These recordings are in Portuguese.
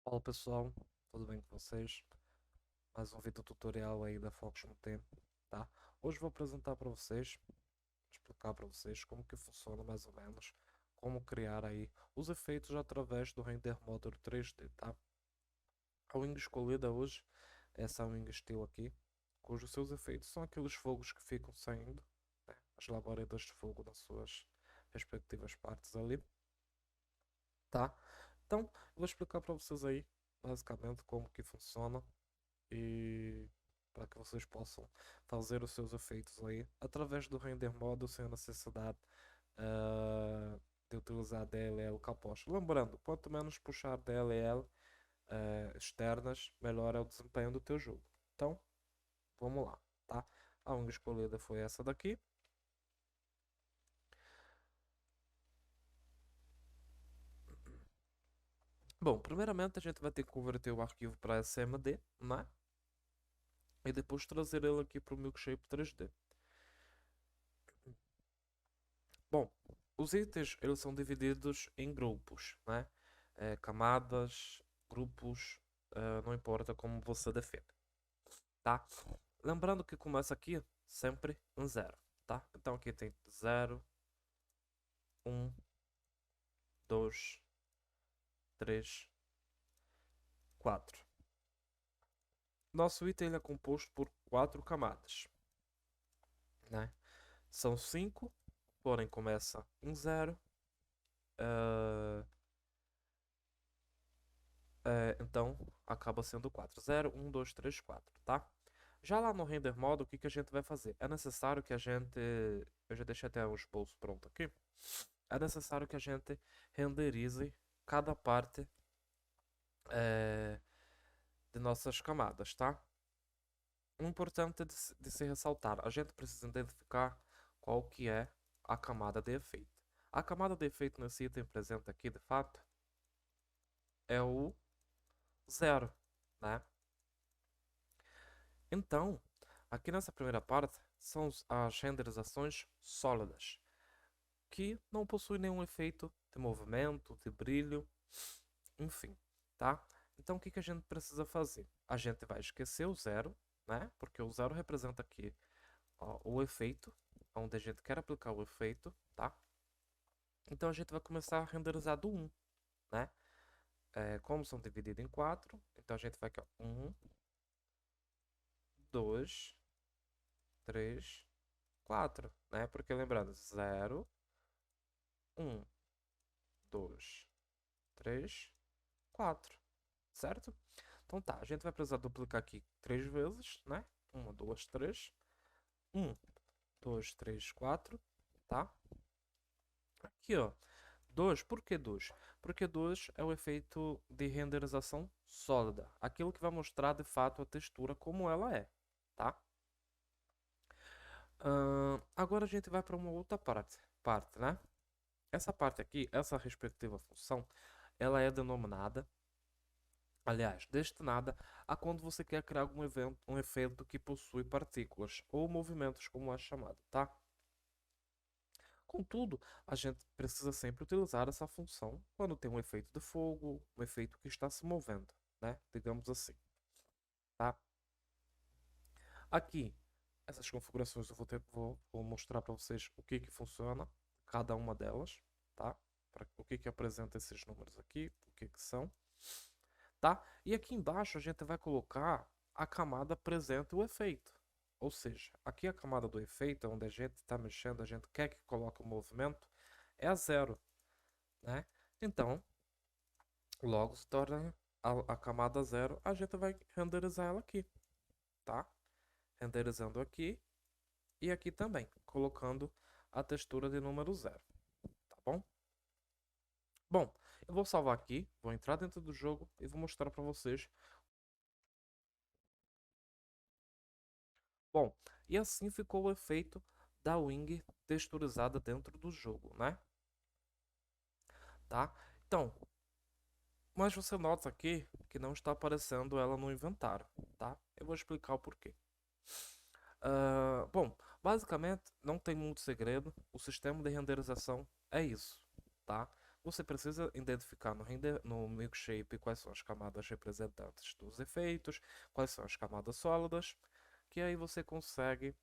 Fala pessoal, tudo bem com vocês? Mais um vídeo tutorial aí da Focus no Tempo, tá? Hoje vou apresentar para vocês, explicar para vocês como que funciona mais ou menos, como criar aí os efeitos através do Render Modeler 3D, tá? A wing escolhida hoje é essa wing Steel aqui, cujos seus efeitos são aqueles fogos que ficam saindo, né? As labaredas de fogo nas suas respectivas partes ali, tá? Então, eu vou explicar para vocês aí, basicamente, como que funciona e para que vocês possam fazer os seus efeitos aí através do render model sem a necessidade de utilizar DLL capoche. Lembrando, quanto menos puxar DLL externas, melhor é o desempenho do teu jogo. Então, vamos lá, tá? A unha escolhida foi essa daqui. Bom, primeiramente a gente vai ter que converter o arquivo para SMD, né? E depois trazer ele aqui para o Milkshape 3D. Bom, os itens eles são divididos em grupos, né? Camadas, grupos, não importa como você define, tá? Lembrando que começa aqui sempre em zero, tá? Então aqui tem 0, 1, 2, 3, 4. Nosso item ele é composto por 4 camadas, né? São 5, porém começa em zero. Então acaba sendo 4. 0, 1, 2, 3, 4, tá? Já lá no render modo, o que que a gente vai fazer? É necessário que a gente. Eu já deixei até os bolsos pronto aqui. É necessário que a gente renderize cada parte eh, de nossas camadas, tá? O importante de se ressaltar, a gente precisa identificar qual que é a camada de efeito. A camada de efeito nesse item presente aqui, de fato, é o zero, né? Então, aqui nessa primeira parte são as renderizações sólidas, que não possuem nenhum efeito de movimento, de brilho, enfim, tá? Então o que que a gente precisa fazer? A gente vai esquecer o zero, né? Porque o zero representa aqui, ó, o efeito, onde a gente quer aplicar o efeito, tá? Então a gente vai começar a renderizar do 1, né? Como são divididos em 4, então a gente vai aqui, ó, 1, 2, 3, 4, né? Porque lembrando, 0, 1, 2, 3, 4, certo? Então tá, a gente vai precisar duplicar aqui 3 vezes, né? 1, 2, 3. 1, 2, 3, 4, tá? Aqui, ó. 2, por que 2? Porque 2 é o efeito de renderização sólida. Aquilo que vai mostrar de fato a textura como ela é, tá? Agora a gente vai para uma outra parte, né? Essa parte aqui, essa respectiva função, ela é denominada, aliás, destinada a quando você quer criar algum evento, um efeito que possui partículas ou movimentos, como é chamado, tá? Contudo, a gente precisa sempre utilizar essa função quando tem um efeito de fogo, um efeito que está se movendo, né? Digamos assim, tá? Aqui, essas configurações eu vou mostrar para vocês o que que funciona, cada uma delas, tá? O que que apresenta esses números aqui, o que que são, tá? E aqui embaixo a gente vai colocar a camada presente o efeito. Ou seja, aqui a camada do efeito, onde a gente está mexendo, a gente quer que coloque o movimento, é a zero, né? Então, logo se torna a camada zero, a gente vai renderizar ela aqui, tá? Renderizando aqui e aqui também, colocando a textura de número zero, tá bom? Bom, eu vou salvar aqui, vou entrar dentro do jogo e vou mostrar para vocês. Bom, e assim ficou o efeito da wing texturizada dentro do jogo, né? Tá? Então, mas você nota aqui que não está aparecendo ela no inventário, tá? Eu vou explicar o porquê. Bom, basicamente não tem muito segredo. O sistema de renderização é isso, tá? você precisa identificar no milkshape quais são as camadas representantes dos efeitos, quais são as camadas sólidas, que aí você consegue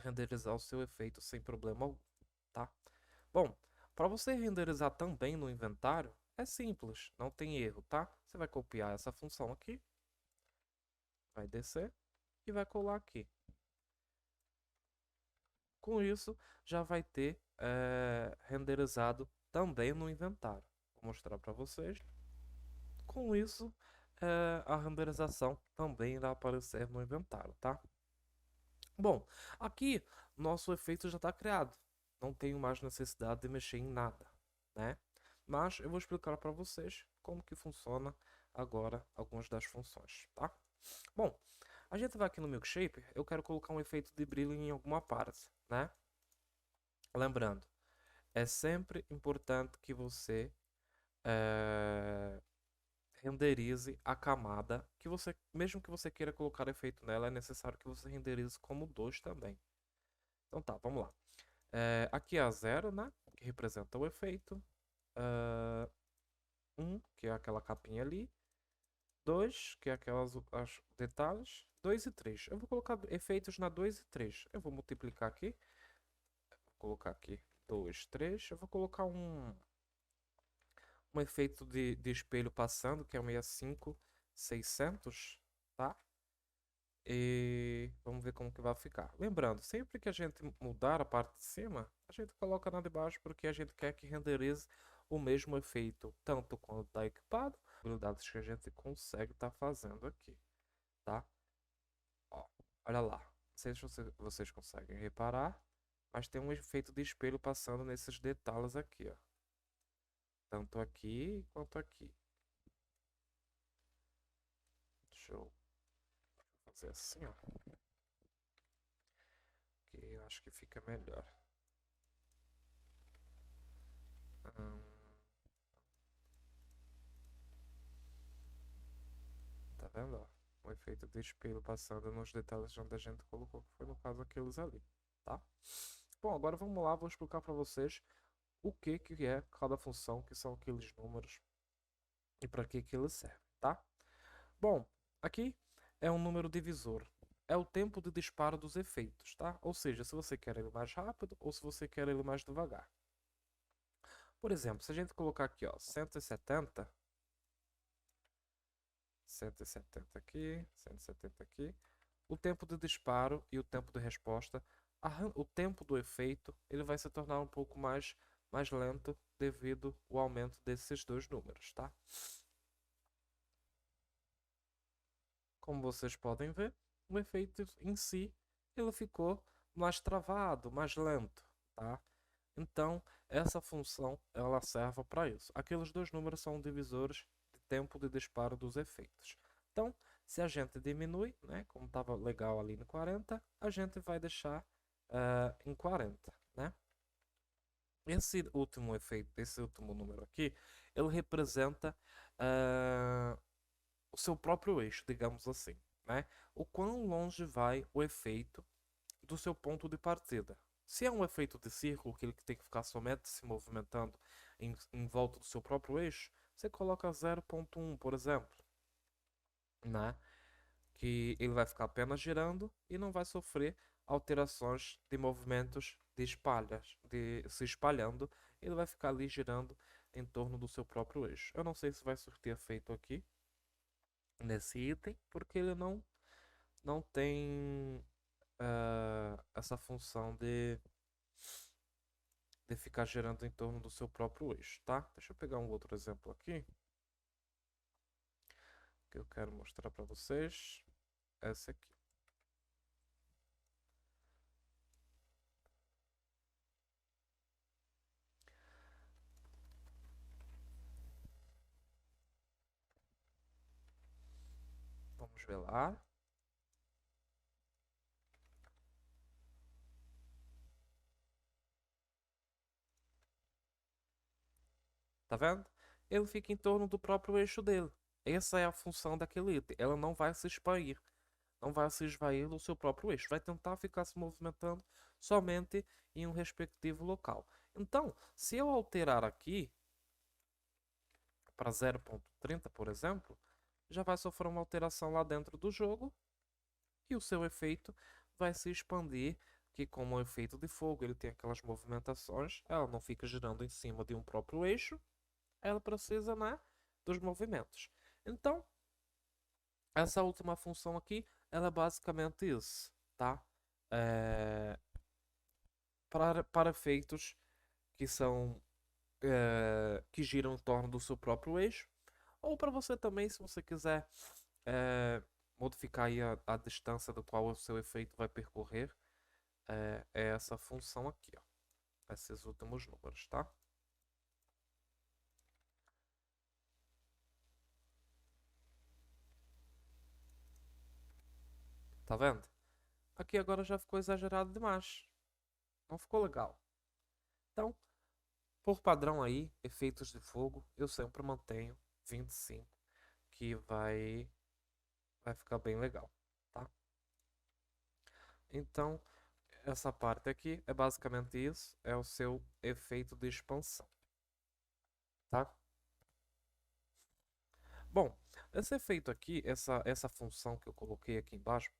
renderizar o seu efeito sem problema algum, tá? Bom, para você renderizar também no inventário, é simples, não tem erro, tá? Você vai copiar essa função aqui, vai descer e vai colar aqui. Com isso, já vai ter renderizado também no inventário. Vou mostrar para vocês. Com isso, a renderização também irá aparecer no inventário, tá? Bom, aqui nosso efeito já está criado. Não tenho mais necessidade de mexer em nada, né? Mas eu vou explicar para vocês como que funciona agora algumas das funções, tá? Bom, a gente vai aqui no Milkshape, eu quero colocar um efeito de brilho em alguma parte, né? Lembrando, é sempre importante que você eh, renderize a camada que você, mesmo que você queira colocar efeito nela, é necessário que você renderize como 2 também. Então tá, vamos lá. Aqui é a 0, né? Que representa o efeito. 1, que é aquela capinha ali. 2, que é aquelas as detalhes. 2 e 3. Eu vou colocar efeitos na 2 e 3. Eu vou multiplicar aqui. Vou colocar aqui 2, 3. Eu vou colocar um efeito de espelho passando, que é o 65600, tá? E vamos ver como que vai ficar. Lembrando, sempre que a gente mudar a parte de cima, a gente coloca na de baixo porque a gente quer que renderize o mesmo efeito, tanto quando está equipado, habilidades que a gente consegue estar fazendo aqui, tá? Ó, olha lá. Não sei se vocês conseguem reparar, mas tem um efeito de espelho passando nesses detalhes aqui, ó. Tanto aqui quanto aqui. Deixa eu fazer assim, ó. Que eu acho que fica melhor. Hum, tá vendo, ó? O efeito de espelho passando nos detalhes onde a gente colocou, que foi no caso aqueles ali, tá? Bom, agora vamos lá, vou explicar para vocês o que é cada função, que são aqueles números e para que eles servem, tá? Bom, aqui é um número divisor. É o tempo de disparo dos efeitos, tá? Ou seja, se você quer ele mais rápido ou se você quer ele mais devagar. Por exemplo, se a gente colocar aqui, ó, 170, 170 aqui, 170 aqui, o tempo de disparo e o tempo de resposta, o tempo do efeito, ele vai se tornar um pouco mais lento devido ao aumento desses dois números, tá? Como vocês podem ver, o efeito em si, ele ficou mais travado, mais lento, tá? Então, essa função, ela serve para isso. Aqueles dois números são divisores de tempo de disparo dos efeitos. Então, se a gente diminui, né, como estava legal ali no 40, a gente vai deixar em 40, né? Esse último efeito, esse último número aqui, ele representa o seu próprio eixo, digamos assim, né? O quão longe vai o efeito do seu ponto de partida. Se é um efeito de círculo, que ele tem que ficar somente se movimentando em volta do seu próprio eixo, você coloca 0,1, por exemplo, né? Que ele vai ficar apenas girando e não vai sofrer alterações de movimentos de se espalhando. Ele vai ficar ali girando em torno do seu próprio eixo. Eu não sei se vai surtir efeito aqui nesse item, porque ele não tem essa função de ficar girando em torno do seu próprio eixo, tá? Deixa eu pegar um outro exemplo aqui que eu quero mostrar para vocês. Essa aqui. Vamos ver lá. Tá vendo? Ele fica em torno do próprio eixo dele. Essa é a função daquele item. Ela não vai se esvair. Não vai se esvair no seu próprio eixo. Vai tentar ficar se movimentando somente em um respectivo local. Então, se eu alterar aqui para 0.30, por exemplo, já vai sofrer uma alteração lá dentro do jogo e o seu efeito vai se expandir, que como o efeito de fogo ele tem aquelas movimentações, ela não fica girando em cima de um próprio eixo, ela precisa, né, dos movimentos. Então, essa última função aqui, ela é basicamente isso, tá? É, para efeitos que são que giram em torno do seu próprio eixo, ou para você também, se você quiser eh, modificar aí a distância do qual o seu efeito vai percorrer, é essa função aqui, ó, esses últimos números, tá? Tá vendo? Aqui agora já ficou exagerado demais, não ficou legal. Então, por padrão aí, efeitos de fogo, eu sempre mantenho 25, que vai ficar bem legal, tá? Então, essa parte aqui é basicamente isso, é o seu efeito de expansão, tá? Bom, esse efeito aqui, essa função que eu coloquei aqui embaixo,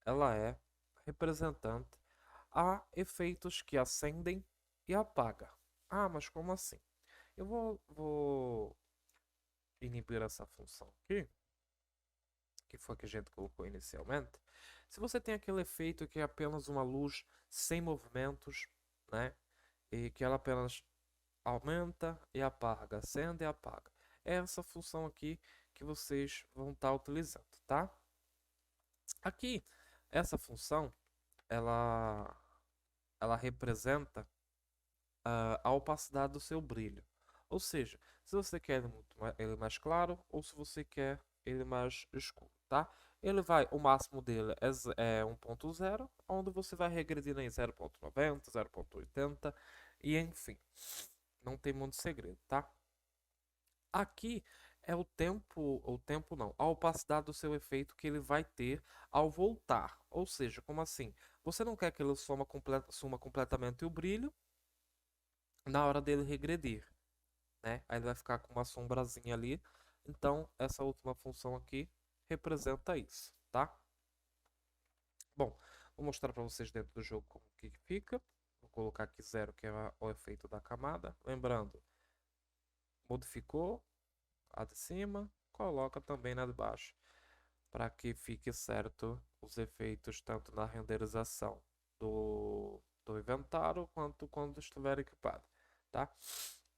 ela é representante a efeitos que acendem e apaga. Ah, mas como assim? Eu vou inibir essa função aqui, que foi a que a gente colocou inicialmente. Se você tem aquele efeito que é apenas uma luz sem movimentos, né? E que ela apenas aumenta e apaga, acende e apaga. É essa função aqui que vocês vão estar utilizando, tá? Aqui, essa função, ela, ela representa a opacidade do seu brilho. Ou seja, se você quer ele mais claro ou se você quer ele mais escuro, tá? Ele vai, o máximo dele é 1.0, onde você vai regredir em 0.90, 0.80 e enfim. Não tem muito segredo, tá? Aqui é o tempo não, a opacidade do seu efeito que ele vai ter ao voltar. Ou seja, como assim? Você não quer que ele suma completamente o brilho na hora dele regredir, né? Aí ele vai ficar com uma sombrazinha ali. Então, essa última função aqui representa isso, tá? Bom, vou mostrar para vocês dentro do jogo como que fica. Vou colocar aqui zero, que é o efeito da camada. Lembrando, modificou a de cima, coloca também na de baixo, para que fique certo os efeitos tanto na renderização do inventário quanto quando estiver equipado, tá?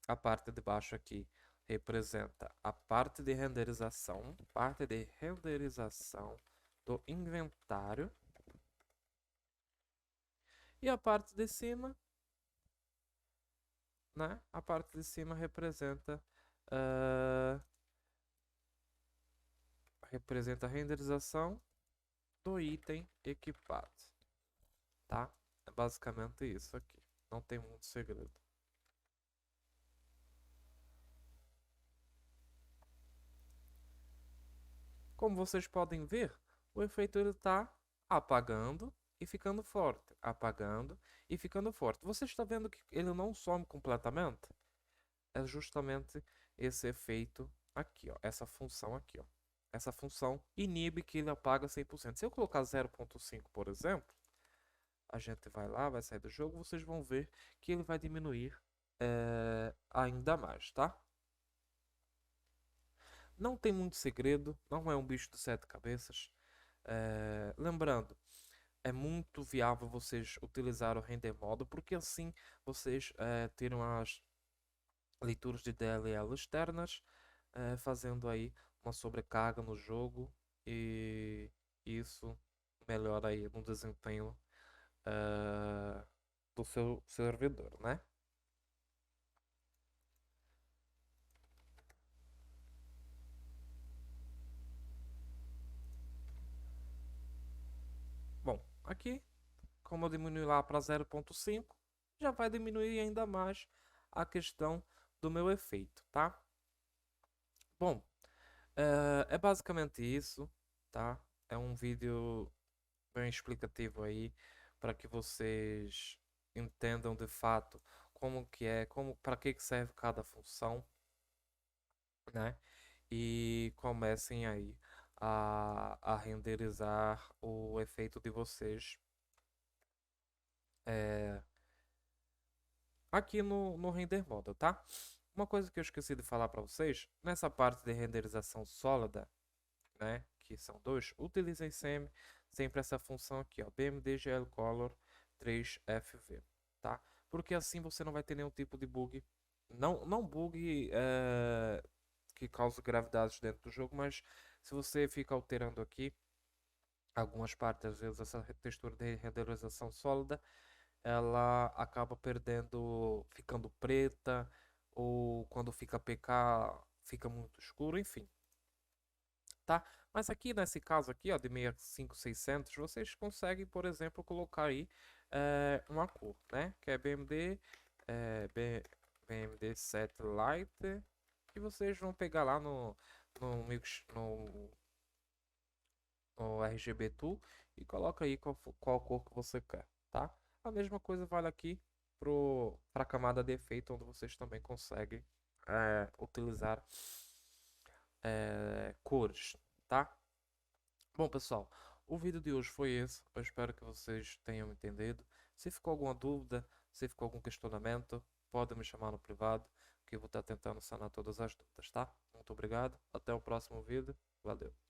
A parte de baixo aqui representa a parte de renderização do inventário e a parte de cima, né? A parte de cima ah, representa a renderização do item equipado, tá? É basicamente isso aqui. Não tem muito segredo. Como vocês podem ver, o efeito ele está apagando e ficando forte, apagando e ficando forte. Você está vendo que ele não some completamente? É justamente esse efeito aqui, ó, essa função aqui, ó. Essa função inibe que ele apaga 100%. Se eu colocar 0.5, por exemplo, a gente vai lá, vai sair do jogo, vocês vão ver que ele vai diminuir ainda mais, tá? Não tem muito segredo, não é um bicho de sete cabeças. Lembrando, é muito viável vocês utilizar o render modo, porque assim vocês tiram as leituras de DLL externas, fazendo aí uma sobrecarga no jogo e isso melhora aí no desempenho do seu servidor, né? Bom, aqui, como eu diminui lá para 0.5, já vai diminuir ainda mais a questão do meu efeito, tá? Bom, é basicamente isso, tá? É um vídeo bem explicativo aí para que vocês entendam de fato como que é, como, para que serve cada função, né? E comecem aí a renderizar o efeito de vocês é, aqui no Render Model, tá? Uma coisa que eu esqueci de falar para vocês, nessa parte de renderização sólida, né, que são dois, utilizem sempre essa função aqui, ó, BMD GL Color 3FV, tá? Porque assim você não vai ter nenhum tipo de bug, não bug que cause gravidades dentro do jogo, mas se você fica alterando aqui algumas partes, às vezes essa textura de renderização sólida, ela acaba perdendo, ficando preta, ou quando fica PK, fica muito escuro, enfim, tá? Mas aqui nesse caso aqui, ó, de 65600, vocês conseguem, por exemplo, colocar aí uma cor, né? Que é BMD, BMD Set Light, que vocês vão pegar lá no RGB Tool e coloca aí qual cor que você quer, tá? A mesma coisa vale aqui para a camada de efeito, onde vocês também conseguem utilizar cores, tá? Bom, pessoal, o vídeo de hoje foi esse. Eu espero que vocês tenham entendido. Se ficou alguma dúvida, se ficou algum questionamento, pode me chamar no privado, que eu vou estar tentando sanar todas as dúvidas, tá? Muito obrigado. Até o próximo vídeo. Valeu.